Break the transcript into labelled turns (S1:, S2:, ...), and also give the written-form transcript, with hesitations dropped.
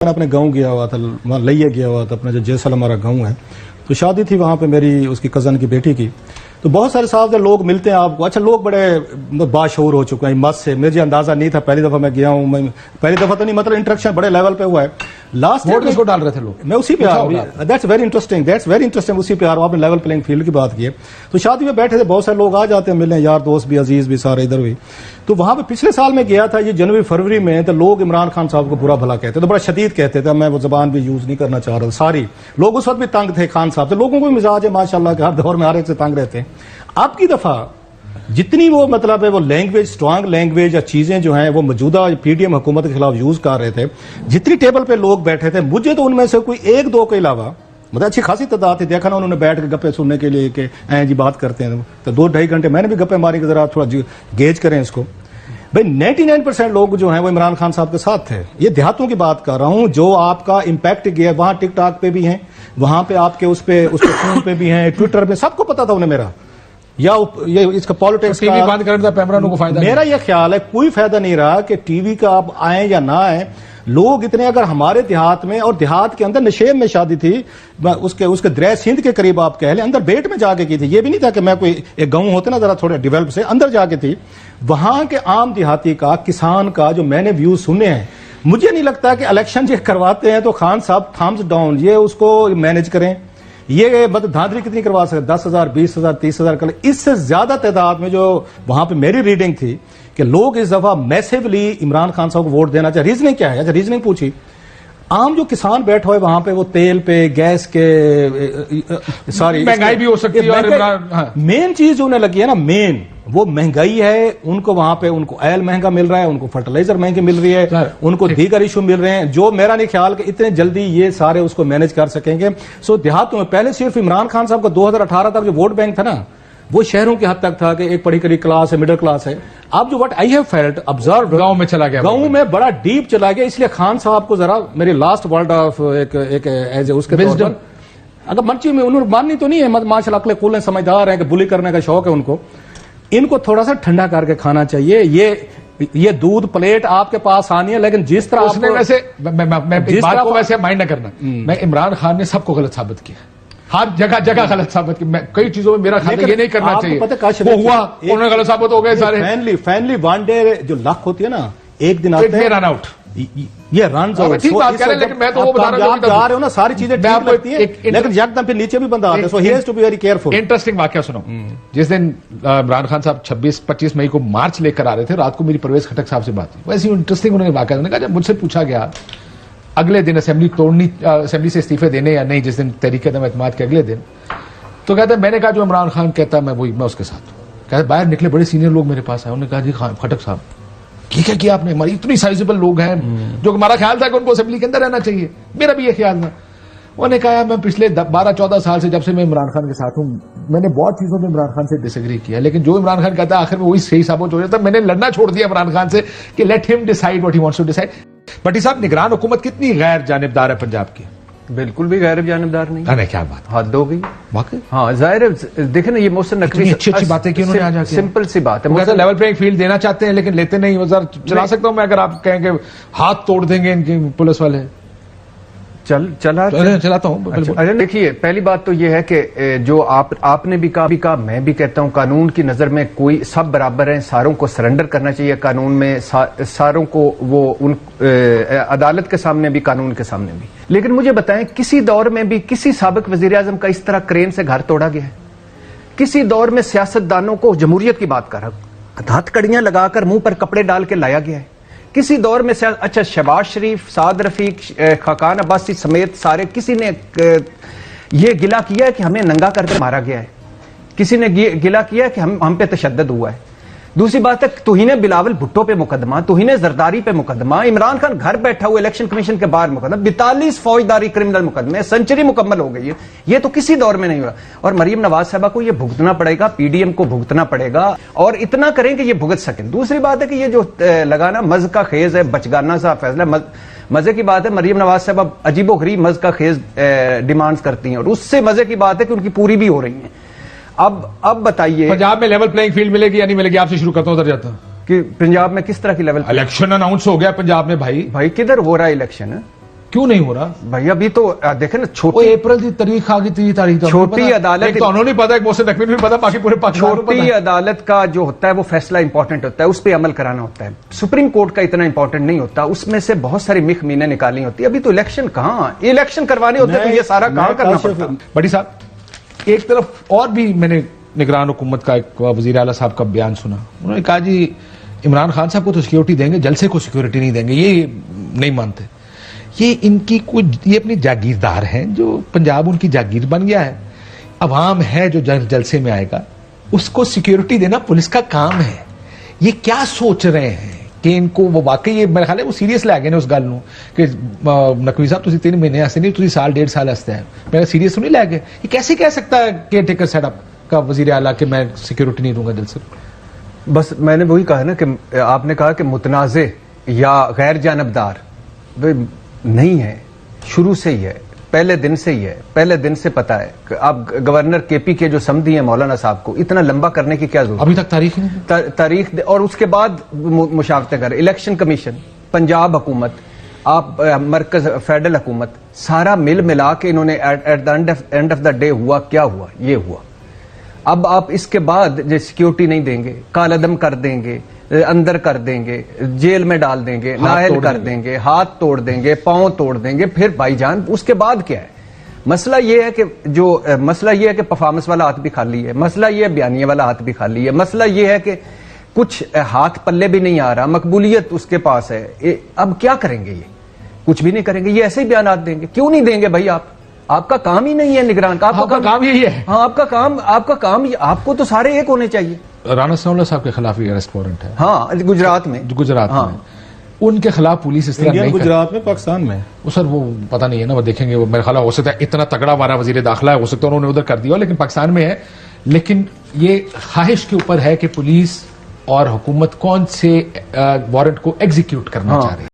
S1: मैं अपने गांव गया हुआ था, वहाँ लइया गया हुआ था, अपना जो जैसल हमारा गांव है, तो शादी थी वहाँ पे मेरी उसकी कज़न की बेटी की। तो बहुत सारे साहब लोग मिलते हैं आपको। अच्छा, लोग बड़े बाशऊर हो चुके हैं मत से, मुझे अंदाजा नहीं था, पहली दफा मैं गया हूँ। मैं पहली दफा तो नहीं, मतलब इंटरेक्शन बड़े लेवल पे हुआ है। लास्ट
S2: वोट किसको डाल रहे थे लोग?
S1: मैं उसी पे आ रहा हूँ। दैट्स वेरी इंटरेस्टिंग, उसी पे आ रहा हूँ। आपने लेवल प्लेइंग फील्ड की बात की है। तो शादी में बैठे थे, बहुत सारे लोग आ जाते हैं मिलने, यार दोस्त भी, अजीज भी, सारे इधर भी। तो वहां पे पिछले साल में गया था, ये जनवरी फरवरी में, तो लोग इमरान खान साहब को बुरा भला कहते थे, तो बड़ा शदीद कहते थे। मैं वो जबान भी यूज नहीं करना चाह रहा था। सारी लोग उस वक्त भी तंग थे खान साहब से। लोगों को भी मिजाज है माशाल्लाह के, हर दौर में हर एक से तंग रहते हैं। अब की दफा जितनी वो मतलब है वो लैंग्वेज, स्ट्रांग लैंग्वेज या चीजें जो हैं वो मौजूदा पीडीएम हुकूमत के खिलाफ यूज कर रहे थे, जितनी टेबल पे लोग बैठे थे, मुझे तो उनमें से कोई एक दो के अलावा मतलब अच्छी खासी तादाद थी। देखा ना उन्होंने बैठ के गप्पे सुनने के लिए कि ऐ जी बात करते हैं, तो 2-2.5 घंटे मैंने भी गप्पे मारी कि जरा थोड़ा गेज करें इसको। भाई 99% लोग जो हैं वो इमरान खान साहब के साथ थे। ये देहातों की बात कर रहा हूं, जो आपका इम्पैक्ट गया वहां टिकटॉक पे भी हैं, वहां पे आपके उस पे फोन पे भी हैं, ट्विटर पे, सबको पता था उन्हें मेरा, या ये इसका पॉलिटिक्स
S2: टीवी बंद करने का पैमरानों को फायदा
S1: मेरा यह ख्याल है कोई फायदा नहीं रहा कि टीवी का आप आए या ना आए। लोग इतने, अगर हमारे देहात में, और देहात के अंदर नशेब में शादी थी, उसके द्रै सिंध के करीब आप कह लें, अंदर बेट में जाके की थी। ये भी नहीं था कि मैं कोई एक गांव होते ना जरा थोड़े डेवलप से, अंदर जाके थी। वहां के आम देहाती का, किसान का जो मैंने व्यूज सुने हैं, मुझे नहीं लगता कि इलेक्शन जो करवाते हैं तो खान साहब थम्स डाउन ये उसको मैनेज करें। ये मतलब धांधली कितनी करवा सकते, 10,000, 20,000, 30,000 कर, इससे ज्यादा तादाद में जो वहां पे मेरी रीडिंग थी कि लोग इस दफा मैसिवली इमरान खान साहब को वोट देना चाहिए। रीजनिंग क्या है? अच्छा, रीजनिंग पूछी। आम जो किसान बैठा हुआ है वहां पे, वो तेल पे, गैस के, सॉरी
S2: महंगाई भी हो सकती है, और
S1: मेन चीज जो उन्हें लगी है ना, मेन वो महंगाई है। उनको वहां पे उनको ऑयल महंगा मिल रहा है, उनको फर्टिलाइजर महंगे मिल रही है, उनको दीगर इशू मिल रहे हैं, जो मेरा नहीं ख्याल कि इतने जल्दी ये सारे उसको मैनेज कर सकेंगे। सो देहातों में पहले सिर्फ इमरान खान साहब का 2018 तक जो वोट बैंक था ना, वो शहरों की हद तक था कि एक पढ़ी करी क्लास है, मिडिल क्लास है। अब जो what I have felt observe,
S2: गांव में चला गया,
S1: गांव में बड़ा डीप चला गया। इसलिए खान साहब को जरा मेरी लास्ट वर्ड ऑफ एक एज उसके तौर पर, अगर मर्ची में उन्होंने माननी तो नहीं है, माशाल्लाह अक्ल कुल समझदार है कि बुली करने का शौक है उनको, इनको थोड़ा सा ठंडा करके खाना चाहिए। ये दूध प्लेट आपके पास आनी है, लेकिन जिस तरह
S2: उसने वैसे मैं इस बात को वैसे माइंड न करना, मैं इमरान खान ने सबको गलत साबित किया, हर जगह जगह गलत साबित किया। कई चीजों में मेरा ख्याल ये नहीं करना चाहिए, वो हुआ, उन्होंने गलत साबित हो गए सारे।
S1: फैनली वन डे जो लक होती है ना, एक दिन आते हैं
S2: रन आउट,
S1: ये रन
S2: ठीक बात कह रहे हैं, लेकिन मैं तो वो बता रहा हूं,
S1: आप जा रहे हो ना, सारी चीजें ठीक लगती है, लेकिन एकदम फिर नीचे भी बंदा आता है। So he has to be very careful.
S2: Interesting वाकया सुनो। जिस दिन इमरान खान साहब 26-25 मई को मार्च लेकर आ रहे थे, रात को मेरी परवेज खटक साहब से बात हुई। वैसे इंटरेस्टिंग उन्होंने वाकया, उन्होंने कहा जब मुझसे पूछा गया अगले दिन असेंबली तोड़नी, असेंबली से इस्तीफे देने या नहीं, जिस दिन तहरीक-ए-एतमाद के अगले दिन, तो कहते हैं, मैंने कहा जो इमरान खान कहता मैं वही, मैं उसके साथ हूं। कहते बाहर निकले बड़े सीनियर लोग मेरे पास आए, उन्होंने कहा जी खटक साहब ठीक है किया आपने, हमारी इतनी साइजेबल लोग हैं, जो हमारा ख्याल था कि उनको असेंबली के अंदर रहना चाहिए, मेरा भी ये ख्याल था। उन्होंने कहा मैं पिछले 12-14 साल से, जब से मैं इमरान खान के साथ हूं, मैंने बहुत चीजों में इमरान खान से डिसएग्री किया, लेकिन जो इमरान खान कहता है आखिर में वही सही साबित हो जाता है। मैंने लड़ना छोड़ दिया इमरान खान से कि let him decide what he wants to decide. Bhatti साहब, निगरान हुकूमत कितनी गैर जानिबदार है पंजाब की?
S3: बिल्कुल भी गैर जानिबदार नहीं।
S2: अरे क्या बात,
S3: हद हो गई
S2: वाकई।
S3: हाँ, जाहिर है, देखे ना ये मोहसिन नकवी
S2: अच्छी बातें की उन्होंने आज,
S3: सिंपल सी बात है।
S2: कहते लेवल प्लेइंग फील्ड देना चाहते हैं लेकिन लेते नहीं। चला सकता हूं मैं, अगर आप कहेंगे हाथ तोड़ देंगे इनकी पुलिस वाले, चलाता हूं।
S3: अच्छा, देखिए, पहली बात तो यह है कि जो आपने भी कहा, मैं भी कहता हूं, कानून की नजर में कोई सब बराबर हैं, सारों को सरेंडर करना चाहिए कानून में, सारों को वो उन अदालत के सामने भी, कानून के सामने भी। लेकिन मुझे बताएं, किसी दौर में भी किसी साबिक वजीर आजम का इस तरह क्रेन से घर तोड़ा गया है? किसी दौर में सियासतदानों को, जमहूरियत की बात कर रहा हूं, हथकड़ियां लगाकर मुंह पर कपड़े डाल के लाया गया है? किसी दौर में अच्छा, शहबाज शरीफ, साद रफीक, खाकान अब्बासी समेत सारे, किसी ने ये गिला किया है कि हमें नंगा करके मारा गया है? किसी ने गिला किया है कि हम पे तशद्दुद हुआ है? दूसरी बात है, तुहीने बिलावल भुट्टो पे मुकदमा, तुहीने जरदारी पे मुकदमा, इमरान खान घर बैठा हुआ इलेक्शन कमीशन के बाहर मुकदमा, 42 फौजदारी क्रिमिनल मुकदमे, सेंचुरी मुकम्मल हो गई है। ये तो किसी दौर में नहीं हुआ। और मरीम नवाज साहबा को ये भुगतना पड़ेगा, पीडीएम को भुगतना पड़ेगा, और इतना करें कि ये भुगत सकें। दूसरी बात है कि ये जो लगाना मज का खेज है, बचगाना सा फैसला, मजे की बात है, मरीम नवाज साहबा अजीबोगरीब मज का खेज डिमांड्स करती हैं, और उससे मजे की बात है कि उनकी पूरी भी हो रही है। अब बताइए,
S2: पंजाब में लेवल प्लेइंग फील्ड मिलेगी या नहीं मिलेगी? आपसे शुरू करता हूं, उधर जाता हूं
S3: कि पंजाब में किस तरह की लेवल?
S2: इलेक्शन अनाउंस हो गया पंजाब में भाई
S3: किधर हो रहा है इलेक्शन?
S2: क्यों नहीं हो रहा?
S3: भाई अभी तो देखे ना,
S2: वो
S3: छोटी
S2: अप्रैल की तारीख आ गई, 3 तारीख
S3: छोटी अदालत,
S2: तो उन्होंने पता है, मोहसिन नकवी भी पता, बाकी पूरे पाकिस्तान को पता
S3: छोटी
S2: है।
S3: अदालत का जो होता है वो फैसला इंपॉर्टेंट होता है, उस पर अमल कराना होता है। सुप्रीम कोर्ट का इतना इंपॉर्टेंट नहीं होता, उसमें से बहुत सारी मिख मीने निकालनी होती है। अभी तो इलेक्शन कहाँ, इलेक्शन करवाने होते तो ये सारा कहाँ करना पड़ता।
S2: बड़ी साहब, एक तरफ और भी मैंने निगरान हुकूमत का एक वजीर आला साहब का बयान सुना। उन्होंने कहा जी इमरान खान साहब को तो सिक्योरिटी देंगे, जलसे को सिक्योरिटी नहीं देंगे, ये नहीं मानते। ये इनकी कुछ, ये अपनी जागीरदार हैं, जो पंजाब उनकी जागीर बन गया है। अवाम है जो जलसे में आएगा, उसको सिक्योरिटी देना पुलिस का काम है। ये क्या सोच रहे हैं कि इनको वो वाकई, ये मेरे ख्याल है वो सीरियस लै गए ने उस गल नूं कि नकवी साहब तुसीं 3 महीने हस्ते नहीं, तुसीं साल 1.5 साल हस्ते हैं, मेरा सीरियस तो नहीं लै गए। ये कैसे कह सकता है केयर टेकर सेटअप का वजीर आला कि मैं सिक्योरिटी नहीं दूंगा जलसे?
S3: बस मैंने वही कहा ना कि आपने कहा कि मुतनाज़े या गैर जानबदार नहीं है, शुरू से ही है, पहले दिन से ही है, पहले दिन से पता है कि आप गवर्नर केपी के जो समधी हैं मौलाना साहब को इतना लंबा करने की क्या जरूरत?
S2: अभी तक तारीख ही नहीं,
S3: तारीख और उसके बाद मुशावरतें कर, इलेक्शन कमीशन, पंजाब हुकूमत, आप मरकज फेडरल हुकूमत, सारा मिल मिला के इन्होंने at the end of the day हुआ क्या हुआ? ये हुआ। अब आप इसके बाद जो सिक्योरिटी नहीं देंगे, कालअदम कर देंगे, अंदर कर देंगे, जेल में डाल देंगे, नाअहल कर देंगे, हाथ तोड़ देंगे, पांव तोड़ देंगे, फिर भाईजान उसके बाद क्या है? मसला ये है कि मसला ये है कि परफॉर्मेंस वाला हाथ भी खाली है, मसला ये है बयानिया वाला हाथ भी खाली है, मसला ये है कि कुछ हाथ पल्ले भी नहीं आ रहा, मकबूलियत उसके पास है। अब क्या करेंगे? ये कुछ भी नहीं करेंगे, ये ऐसे ही बयान देंगे। क्यों नहीं देंगे भाई? आपका काम ही नहीं है निगरान का, आपका
S2: काम यही है।
S3: हाँ, आपका काम आपको तो सारे एक होने चाहिए।
S2: राना सनाउल्लाह साहब के खिलाफ अरेस्ट वारंट है,
S3: हाँ, गुजरात में।
S2: हाँ। में उनके खिलाफ पुलिस इस तरह नहीं
S1: गुजरात में, पाकिस्तान में
S2: वो सर वो पता नहीं है ना, वो देखेंगे। वो मेरे ख्याल हो सकता है इतना तगड़ा हमारा वजीर दाखिला है, हो सकता है उन्होंने उधर कर दिया, लेकिन पाकिस्तान में है। लेकिन ये ख्वाहिश के ऊपर है कि पुलिस और हुकूमत कौन से वारंट को एग्जीक्यूट करना चाह रही है।